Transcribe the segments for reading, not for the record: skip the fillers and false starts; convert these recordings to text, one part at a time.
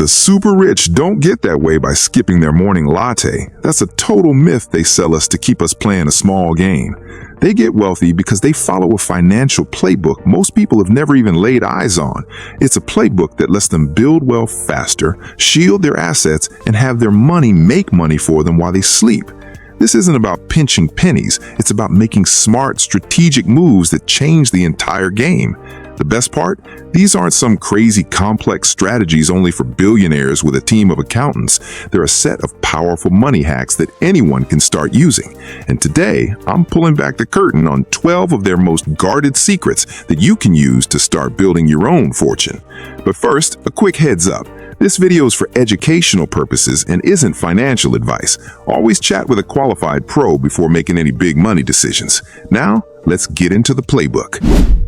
The super rich don't get that way by skipping their morning latte. That's a total myth they sell us to keep us playing a small game. They get wealthy because they follow a financial playbook most people have never even laid eyes on. It's a playbook that lets them build wealth faster, shield their assets, and have their money make money for them while they sleep. This isn't about pinching pennies. It's about making smart, strategic moves that change the entire game. The best part? These aren't some crazy complex strategies only for billionaires with a team of accountants. They're a set of powerful money hacks that anyone can start using. And today, I'm pulling back the curtain on 12 of their most guarded secrets that you can use to start building your own fortune. But first, a quick heads up. This video is for educational purposes and isn't financial advice. Always chat with a qualified pro before making any big money decisions. Now, let's get into the playbook.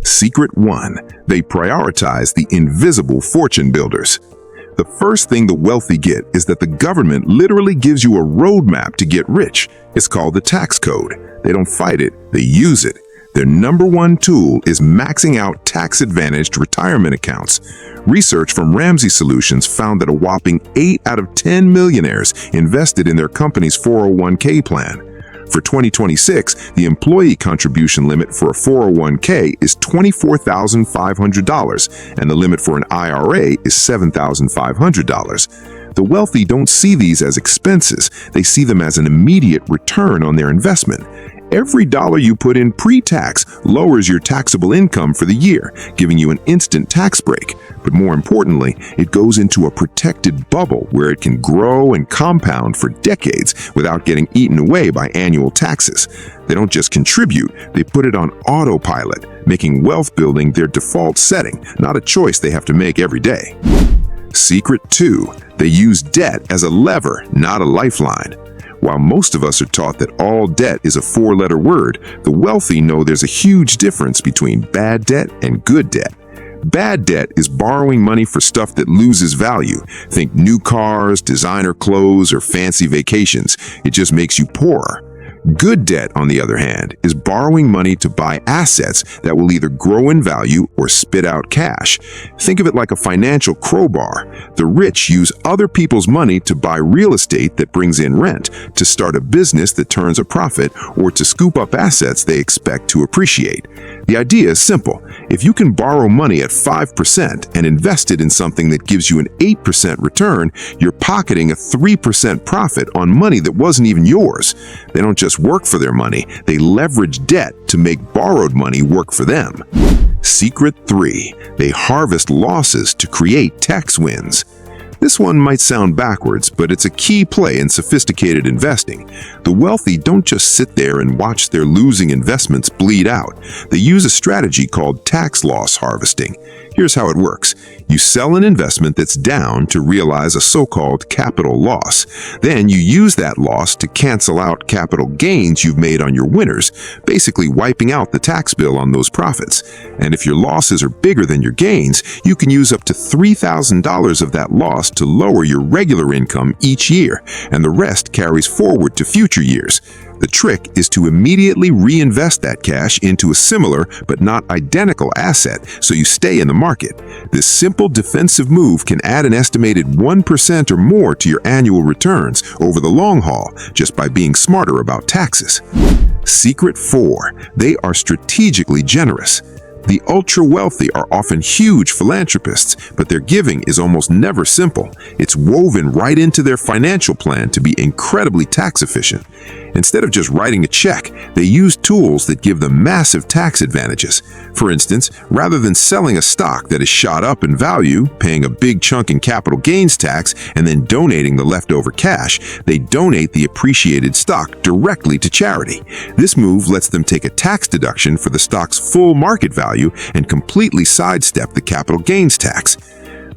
Secret 1. They prioritize the invisible fortune builders. The first thing the wealthy get is that the government literally gives you a roadmap to get rich. It's called the tax code. They don't fight it, they use it. Their number one tool is maxing out tax-advantaged retirement accounts. Research from Ramsey Solutions found that a whopping 8 out of 10 millionaires invested in their company's 401k plan. For 2026, the employee contribution limit for a 401k is $24,500, and the limit for an IRA is $7,500. The wealthy don't see these as expenses. They see them as an immediate return on their investment. Every dollar you put in pre-tax lowers your taxable income for the year, giving you an instant tax break. But more importantly, it goes into a protected bubble where it can grow and compound for decades without getting eaten away by annual taxes. They don't just contribute, they put it on autopilot, making wealth building their default setting, not a choice they have to make every day. Secret 2. They use debt as a lever, not a lifeline. While most of us are taught that all debt is a 4-letter word, the wealthy know there's a huge difference between bad debt and good debt. Bad debt is borrowing money for stuff that loses value. Think new cars, designer clothes, or fancy vacations. It just makes you poorer. Good debt, on the other hand, is borrowing money to buy assets that will either grow in value or spit out cash. Think of it like a financial crowbar. The rich use other people's money to buy real estate that brings in rent, to start a business that turns a profit, or to scoop up assets they expect to appreciate. The idea is simple. If you can borrow money at 5% and invest it in something that gives you an 8% return, you're pocketing a 3% profit on money that wasn't even yours. They don't just work for their money, they leverage debt to make borrowed money work for them. Secret 3. They harvest losses to create tax wins. This one might sound backwards, but it's a key play in sophisticated investing. The wealthy don't just sit there and watch their losing investments bleed out. They use a strategy called tax loss harvesting. Here's how it works. You sell an investment that's down to realize a so-called capital loss. Then you use that loss to cancel out capital gains you've made on your winners, basically wiping out the tax bill on those profits. And if your losses are bigger than your gains, you can use up to $3,000 of that loss to lower your regular income each year, and the rest carries forward to future years. The trick is to immediately reinvest that cash into a similar but not identical asset so you stay in the market. This simple defensive move can add an estimated 1% or more to your annual returns over the long haul just by being smarter about taxes. Secret 4. They are strategically generous. The ultra-wealthy are often huge philanthropists, but their giving is almost never simple. It's woven right into their financial plan to be incredibly tax-efficient. Instead of just writing a check, they use tools that give them massive tax advantages. For instance, rather than selling a stock that is shot up in value, paying a big chunk in capital gains tax, and then donating the leftover cash, they donate the appreciated stock directly to charity. This move lets them take a tax deduction for the stock's full market value and completely sidestep the capital gains tax.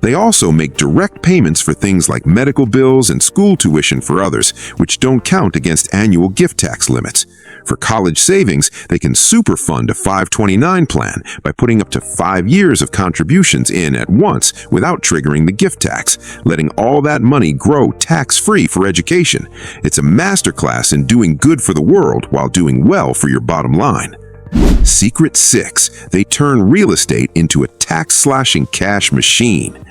They also make direct payments for things like medical bills and school tuition for others, which don't count against annual gift tax limits. For college savings, they can superfund a 529 plan by putting up to 5 years of contributions in at once without triggering the gift tax, letting all that money grow tax-free for education. It's a masterclass in doing good for the world while doing well for your bottom line. Secret 6. They turn real estate into a tax-slashing cash machine.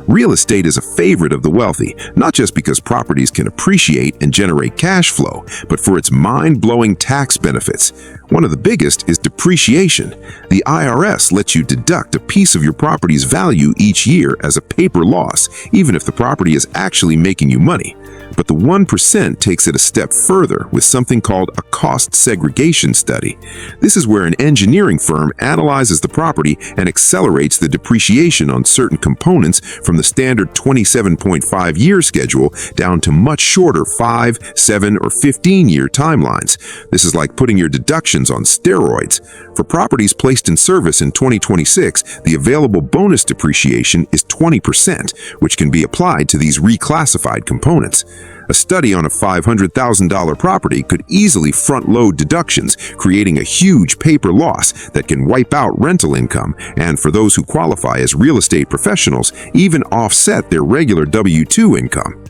Real estate is a favorite of the wealthy, not just because properties can appreciate and generate cash flow, but for its mind-blowing tax benefits. One of the biggest is depreciation. The IRS lets you deduct a piece of your property's value each year as a paper loss, even if the property is actually making you money. But the 1% takes it a step further with something called a cost segregation study. This is where an engineering firm analyzes the property and accelerates the depreciation on certain components from the standard 27.5-year schedule down to much shorter 5, 7, or 15-year timelines. This is like putting your deductions on steroids. For properties placed in service in 2026, the available bonus depreciation is 20%, which can be applied to these reclassified components. A study on a $500,000 property could easily front-load deductions, creating a huge paper loss that can wipe out rental income, and for those who qualify as real estate professionals, even offset their regular W-2 income.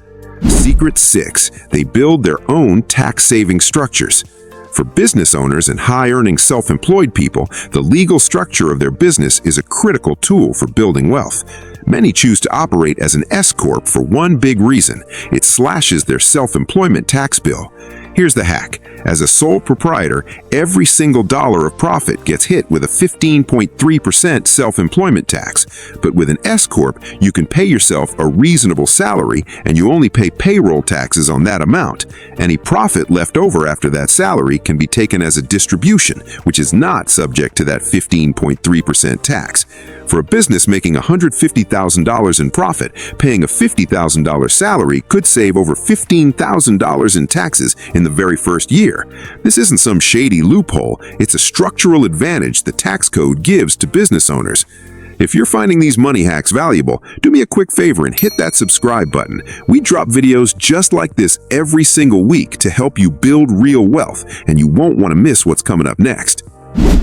Secret 6. They build their own tax-saving structures. For business owners and high-earning self-employed people, the legal structure of their business is a critical tool for building wealth. Many choose to operate as an S-corp for one big reason: it slashes their self-employment tax bill. Here's the hack. As a sole proprietor, every single dollar of profit gets hit with a 15.3% self-employment tax. But with an S-corp, you can pay yourself a reasonable salary and you only pay payroll taxes on that amount. Any profit left over after that salary can be taken as a distribution, which is not subject to that 15.3% tax. For a business making $150,000 in profit, paying a $50,000 salary could save over $15,000 in taxes in the very first year. This isn't some shady loophole, it's a structural advantage the tax code gives to business owners. If you're finding these money hacks valuable, do me a quick favor and hit that subscribe button. We drop videos just like this every single week to help you build real wealth, and you won't want to miss what's coming up next.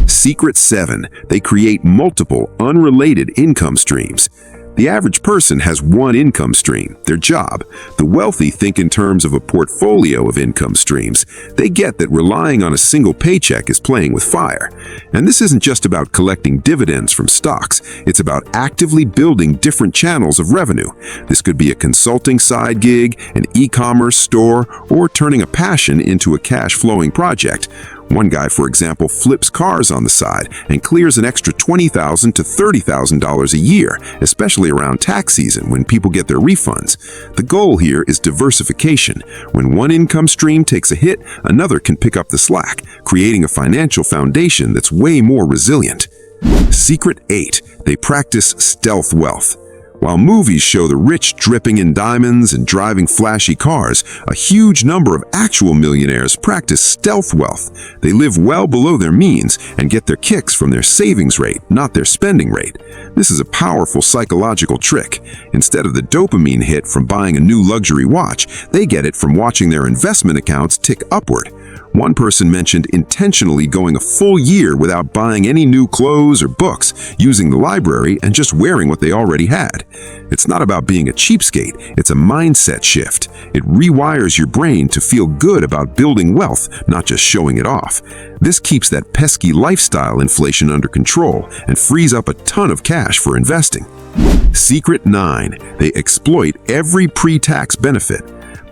Secret 7. They create multiple, unrelated income streams. The average person has one income stream, their job. The wealthy think in terms of a portfolio of income streams. They get that relying on a single paycheck is playing with fire. And this isn't just about collecting dividends from stocks. It's about actively building different channels of revenue. This could be a consulting side gig, an e-commerce store, or turning a passion into a cash-flowing project. One guy, for example, flips cars on the side and clears an extra $20,000 to $30,000 a year, especially around tax season when people get their refunds. The goal here is diversification. When one income stream takes a hit, another can pick up the slack, creating a financial foundation that's way more resilient. Secret 8. They practice stealth wealth. While movies show the rich dripping in diamonds and driving flashy cars, a huge number of actual millionaires practice stealth wealth. They live well below their means and get their kicks from their savings rate, not their spending rate. This is a powerful psychological trick. Instead of the dopamine hit from buying a new luxury watch, they get it from watching their investment accounts tick upward. One person mentioned intentionally going a full year without buying any new clothes or books, using the library and just wearing what they already had. It's not about being a cheapskate, it's a mindset shift. It rewires your brain to feel good about building wealth, not just showing it off. This keeps that pesky lifestyle inflation under control and frees up a ton of cash for investing. Secret 9. They exploit every pre-tax benefit.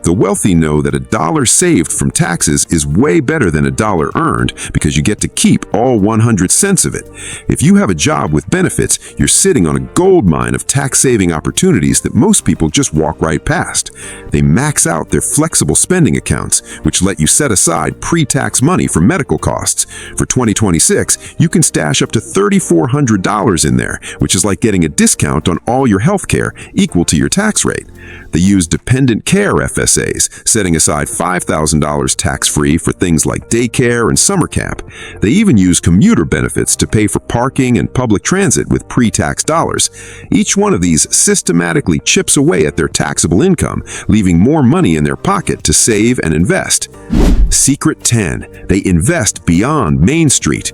The wealthy know that a dollar saved from taxes is way better than a dollar earned because you get to keep all 100 cents of it. If you have a job with benefits, you're sitting on a gold mine of tax-saving opportunities that most people just walk right past. They max out their flexible spending accounts, which let you set aside pre-tax money for medical costs. For 2026, you can stash up to $3,400 in there, which is like getting a discount on all your health care equal to your tax rate. They use dependent care FSAs, setting aside $5,000 tax-free for things like daycare and summer camp. They even use commuter benefits to pay for parking and public transit with pre-tax dollars. Each one of these systematically chips away at their taxable income, leaving more money in their pocket to save and invest. Secret 10. They invest beyond Main Street.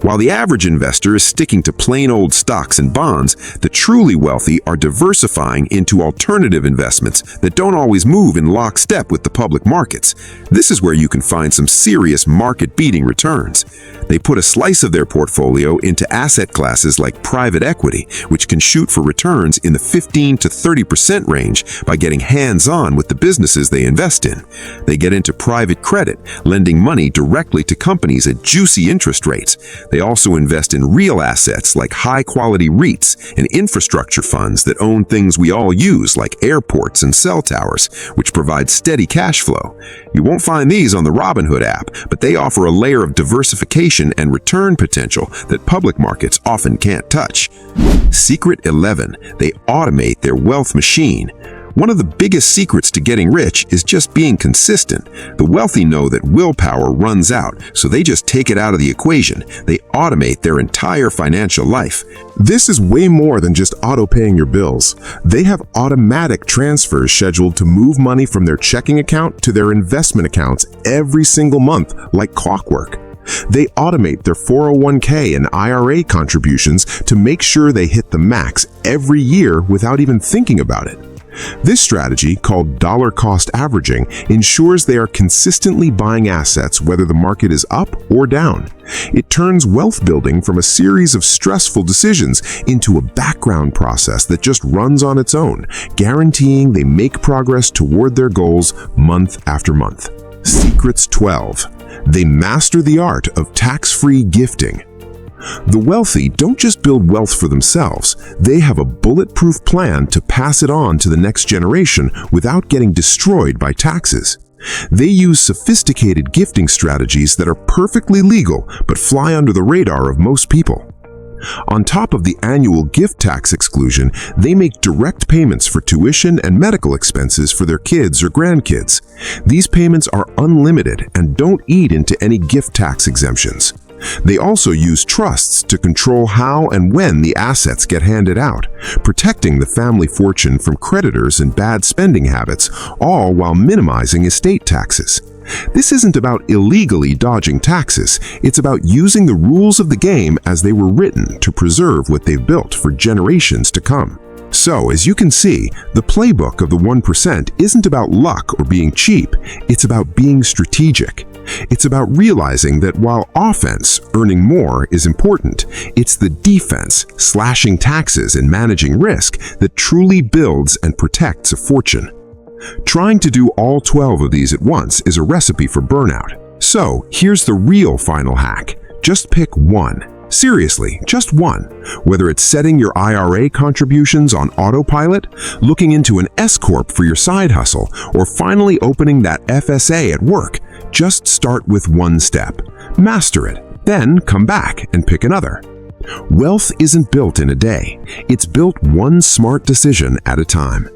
While the average investor is sticking to plain old stocks and bonds, the truly wealthy are diversifying into alternative investments that don't always move in lockstep with the public markets. This is where you can find some serious market-beating returns. They put a slice of their portfolio into asset classes like private equity, which can shoot for returns in the 15 to 30% range by getting hands-on with the businesses they invest in. They get into private credit, lending money directly to companies at juicy interest rates. They also invest in real assets like high-quality REITs and infrastructure funds that own things we all use like airports and cell towers, which provide steady cash flow. You won't find these on the Robinhood app, but they offer a layer of diversification and return potential that public markets often can't touch. Secret 11. They automate their wealth machine. One of the biggest secrets to getting rich is just being consistent. The wealthy know that willpower runs out, so they just take it out of the equation. They automate their entire financial life. This is way more than just auto-paying your bills. They have automatic transfers scheduled to move money from their checking account to their investment accounts every single month, like clockwork. They automate their 401k and IRA contributions to make sure they hit the max every year without even thinking about it. This strategy, called dollar cost averaging, ensures they are consistently buying assets whether the market is up or down. It turns wealth building from a series of stressful decisions into a background process that just runs on its own, guaranteeing they make progress toward their goals month after month. Secrets 12. They master the art of tax-free gifting. The wealthy don't just build wealth for themselves, they have a bulletproof plan to pass it on to the next generation without getting destroyed by taxes. They use sophisticated gifting strategies that are perfectly legal but fly under the radar of most people. On top of the annual gift tax exclusion, they make direct payments for tuition and medical expenses for their kids or grandkids. These payments are unlimited and don't eat into any gift tax exemptions. They also use trusts to control how and when the assets get handed out, protecting the family fortune from creditors and bad spending habits, all while minimizing estate taxes. This isn't about illegally dodging taxes, it's about using the rules of the game as they were written to preserve what they've built for generations to come. So, as you can see, the playbook of the 1% isn't about luck or being cheap, it's about being strategic. It's about realizing that while offense, earning more, is important, it's the defense, slashing taxes and managing risk, that truly builds and protects a fortune. Trying to do all 12 of these at once is a recipe for burnout. So, here's the real final hack. Just pick one. Seriously, just one. Whether it's setting your IRA contributions on autopilot, looking into an S-corp for your side hustle, or finally opening that FSA at work, just start with one step. Master it, then come back and pick another. Wealth isn't built in a day. It's built one smart decision at a time.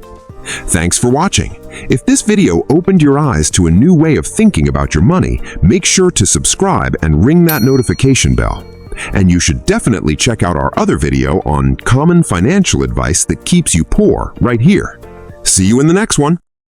Thanks for watching. If this video opened your eyes to a new way of thinking about your money, make sure to subscribe and ring that notification bell. And you should definitely check out our other video on common financial advice that keeps you poor right here. See you in the next one.